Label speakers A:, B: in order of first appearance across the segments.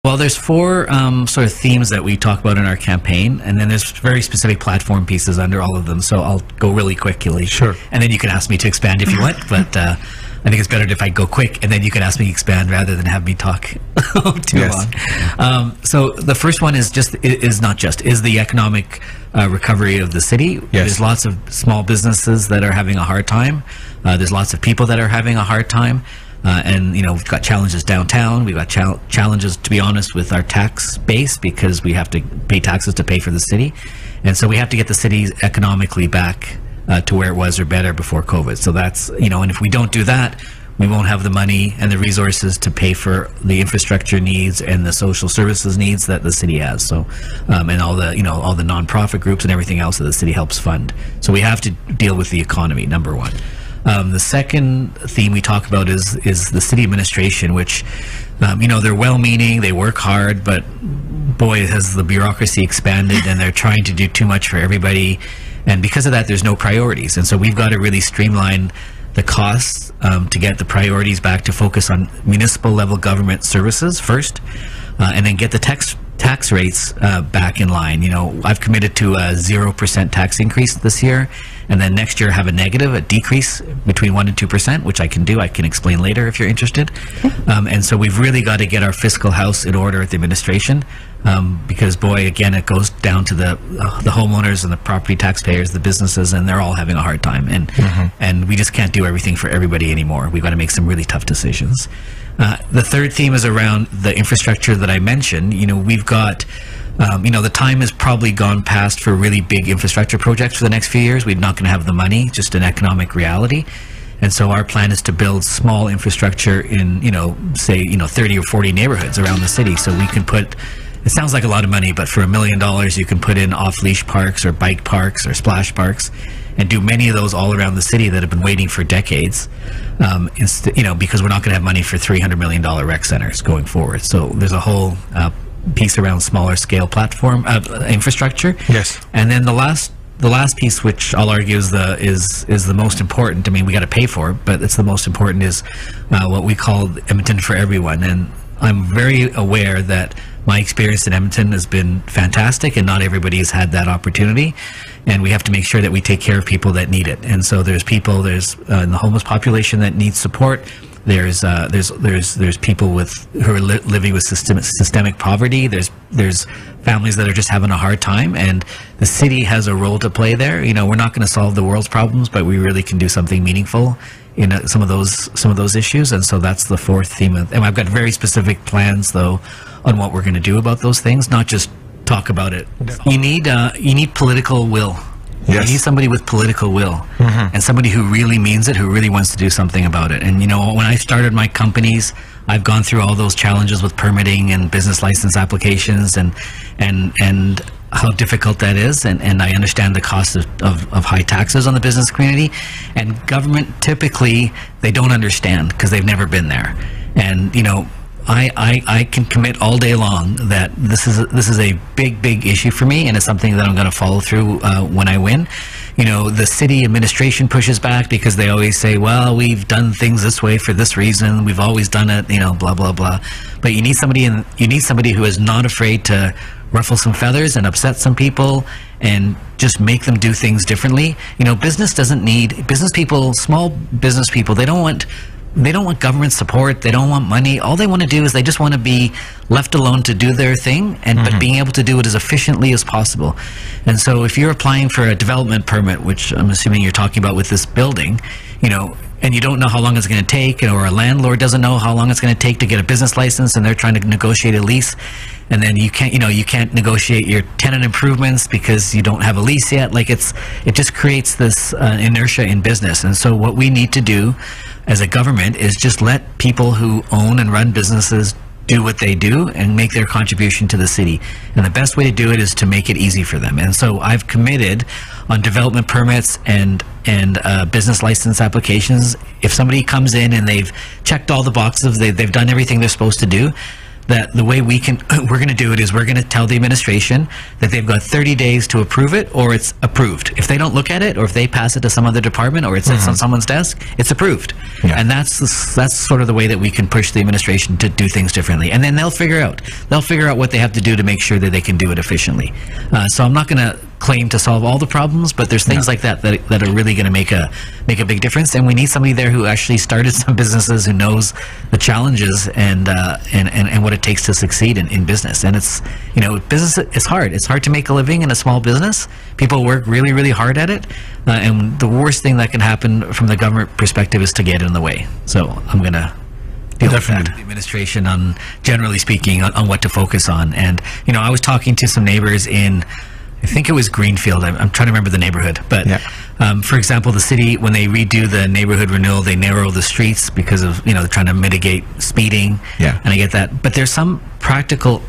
A: Well, there's four sort of themes that we talk about in our campaign, and then there's very specific platform pieces under all of them. So I'll go really quickly.
B: Sure.
A: And then you can ask me to expand if you want, but I think it's better if I go quick, and then you can ask me to expand rather than have me talk too long. So the first one is the economic recovery of the city.
B: Yes.
A: There's lots of small businesses that are having a hard time. There's lots of people that are having a hard time. And, you know, we've got challenges downtown. We've got challenges, to be honest, with our tax base because we have to pay taxes to pay for the city. And so we have to get the city economically back to where it was or better before COVID. So that's, you know, and if we don't do that, we won't have the money and the resources to pay for the infrastructure needs and the social services needs that the city has. So, and all the, you know, all the nonprofit groups and everything else that the city helps fund. So we have to deal with the economy, number one. The second theme we talk about is the city administration, which, you know, they're well-meaning, they work hard, but boy, has the bureaucracy expanded and they're trying to do too much for everybody. And because of that, there's no priorities. And so we've got to really streamline the costs to get the priorities back to focus on municipal level government services first, and then get the tax rates back in line. You know, I've committed to a 0% tax increase this year, and then next year have a decrease between 1% and 2%, which I can do. I can explain later if you're interested. And so we've really got to get our fiscal house in order at the administration, because boy, again, it goes down to the homeowners and the property taxpayers, the businesses, and they're all having a hard time. And we just can't do everything for everybody anymore. We've got to make some really tough decisions. The third theme is around the infrastructure that I mentioned. You know, we've got, you know, the time has probably gone past for really big infrastructure projects for the next few years. We're not going to have the money, just an economic reality. And so our plan is to build small infrastructure in, you know, say, you know, 30 or 40 neighborhoods around the city. So we can put, it sounds like a lot of money, but for $1 million, you can put in off-leash parks or bike parks or splash parks and do many of those all around the city that have been waiting for decades, you know, because we're not going to have money for $300 million rec centers going forward. So there's a whole piece around smaller scale platform infrastructure.
B: Yes. And
A: then the last piece, which I'll argue is the most important. I mean, we got to pay for it, but it's the most important, is what we call Edmonton for Everyone. And I'm very aware that my experience in Edmonton has been fantastic, and not everybody has had that opportunity. And we have to make sure that we take care of people that need it. And so there's people, there's in the homeless population that needs support. There's people who are living with systemic poverty. There's families that are just having a hard time, and the city has a role to play there. You know, we're not going to solve the world's problems, but we really can do something meaningful in some of those issues. And so that's the fourth theme. And I've got very specific plans, though, on what we're going to do about those things, not just talk about it. You need political will.
B: Yes.
A: You need somebody with political will, and somebody who really means it, who really wants to do something about it. And you know, when I started my companies, I've gone through all those challenges with permitting and business license applications, and how difficult that is. And I understand the cost of high taxes on the business community. And government, typically, they don't understand because they've never been there. And you know, I can commit all day long that this is a big issue for me, and it's something that I'm going to follow through when I win. You know, the city administration pushes back because they always say, well, we've done things this way for this reason, we've always done it, you know, blah blah blah. But you need somebody who is not afraid to ruffle some feathers and upset some people and just make them do things differently. You know, business people, small business people, they don't want government support. They don't want money. All they want to do is they just want to be left alone to do their thing, but being able to do it as efficiently as possible. And so if you're applying for a development permit, which I'm assuming you're talking about with this building, you know, and you don't know how long it's going to take, or a landlord doesn't know how long it's going to take to get a business license, and they're trying to negotiate a lease, and then you can't negotiate your tenant improvements because you don't have a lease yet. Like it just creates this inertia in business. And so what we need to do as a government is just let people who own and run businesses do what they do and make their contribution to the city. And the best way to do it is to make it easy for them. And so I've committed on development permits and business license applications. If somebody comes in and they've checked all the boxes, they've done everything they're supposed to do, that the way we're going to do it is we're going to tell the administration that they've got 30 days to approve it, or it's approved. If they don't look at it, or if they pass it to some other department, or it sits on someone's desk, it's approved.
B: Yeah.
A: And that's sort of the way that we can push the administration to do things differently. And then they'll figure out what they have to do to make sure that they can do it efficiently. So I'm not going to claim to solve all the problems, but there's things like that are really going to make a big difference. And we need somebody there who actually started some businesses, who knows the challenges and what it takes to succeed in business. And it's, business, it's hard. It's hard to make a living in a small business. People work really, really hard at it. And the worst thing that can happen from the government perspective is to get in the way. So I'm going to deal with that, the administration, on, generally speaking, on what to focus on. And, I was talking to some neighbors in, I think it was Greenfield. I'm trying to remember the neighborhood. But, for example, the city, when they redo the neighborhood renewal, they narrow the streets because of, they're trying to mitigate speeding.
B: Yeah.
A: And I get that. But there's some practical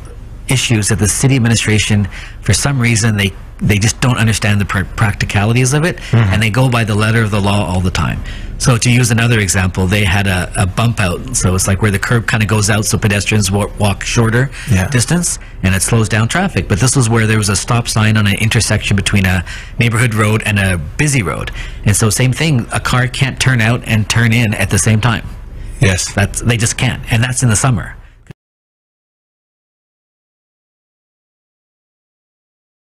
A: issues that the city administration, for some reason, they just don't understand the practicalities of it, and they go by the letter of the law all the time. So to use another example, they had a bump out, so it's like where the curb kind of goes out so pedestrians walk shorter distance, and it slows down traffic. But this was where there was a stop sign on an intersection between a neighborhood road and a busy road, and so same thing, a car can't turn out and turn in at the same time.
B: Yes.
A: They just can't, and that's in the summer.